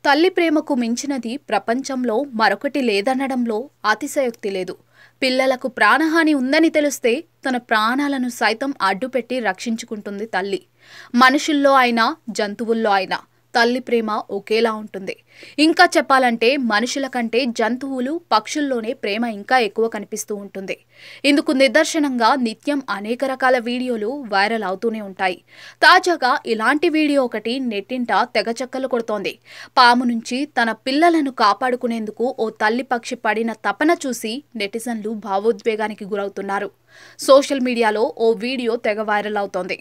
తల్లి ప్రేమకు మించినది ప్రపంచంలో మరొకటి లేదనడంలో అతిశయోక్తి లేదు. పిల్లలకు ప్రాణహాని ఉందని తెలిస్తే తన ప్రాణాలను సైతం అడ్డుపెట్టి రక్షించుకుంటుంది తల్లి. మనుషుల్లో అయినా జంతువుల్లో అయినా తల్లి ప్రేమ ఒకేలా ఉంటుంది. ఇంకా చెప్పాలంటే మనుషుల కంటే జంతువులు, పక్షుల్లోనే ప్రేమ ఇంకా ఎక్కువ కనిపిస్తూ ఉంటుంది. ఇందుకు నిదర్శనంగా నిత్యం అనేక రకాల వీడియోలు వైరల్ అవుతూనే ఉంటాయి. తాజాగా ఇలాంటి వీడియో ఒకటి నెట్టింట తెగ చక్కర్లు కొడుతోంది. పాము నుంచి తన పిల్లలను కాపాడుకునేందుకు ఓ తల్లి పక్షి పడిన తపన చూసి నెటిజన్లు భావోద్వేగానికి గురవుతున్నారు. సోషల్ మీడియాలో ఓ వీడియో తెగ వైరల్ అవుతోంది.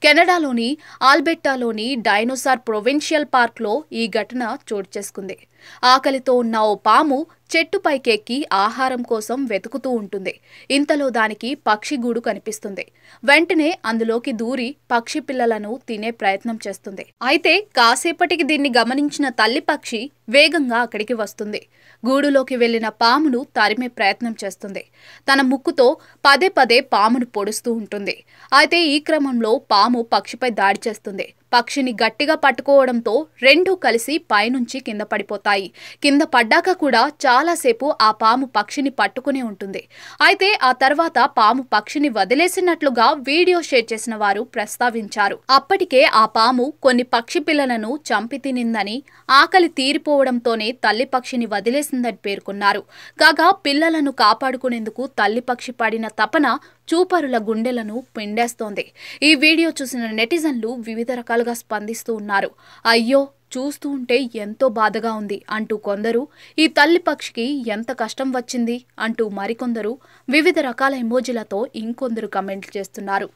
కెనడాలోని ఆల్బెర్టాలోని డైనోసార్ ప్రొవిన్షియల్ పార్క్లో ఈ ఘటన చోటు చేసుకుంది. ఆకలితో ఉన్న ఓ పాము చెట్టు పైకెక్కి ఆహారం కోసం వెతుకుతూ ఉంటుంది. ఇంతలో దానికి పక్షి గూడు కనిపిస్తుంది. వెంటనే అందులోకి దూరి పక్షి పిల్లలను తినే ప్రయత్నం చేస్తుంది. అయితే కాసేపటికి దీన్ని గమనించిన తల్లి పక్షి వేగంగా అక్కడికి వస్తుంది. గూడులోకి వెళ్లిన పామును తరిమే ప్రయత్నం చేస్తుంది. తన ముక్కుతో పదే పదే పామును పొడుస్తూ ఉంటుంది. అయితే ఈ క్రమంలో పాము పక్షిపై దాడి చేస్తుంది. పక్షిని గట్టిగా పట్టుకోవడంతో రెండూ కలిసి పైనుంచి కింద పడిపోతాయి. కింద పడ్డాక కూడా చాలాసేపు ఆ పాము పక్షిని పట్టుకునే ఉంటుంది. అయితే ఆ తర్వాత పాము పక్షిని వదిలేసినట్లుగా వీడియో షేర్ చేసిన వారు ప్రస్తావించారు. అప్పటికే ఆ పాము కొన్ని పక్షి పిల్లలను చంపి తినిందని, ఆకలి తీరిపోవడంతోనే తల్లి పక్షిని వదిలేసిందని పేర్కొన్నారు. కాగా పిల్లలను కాపాడుకునేందుకు తల్లి పక్షి పడిన తపన చూపరుల గుండెలను పిండేస్తోంది. ఈ వీడియో చూసిన నెటిజన్లు వివిధ రకాలుగా స్పందిస్తూ ఉన్నారు. అయ్యో, చూస్తూ ఉంటే ఎంతో బాధగా ఉంది అంటూ కొందరు, ఈ తల్లి పక్షికి ఎంత కష్టం వచ్చింది అంటూ మరికొందరు వివిధ రకాల ఎమోజీలతో ఇంకొందరు కమెంట్లు చేస్తున్నారు.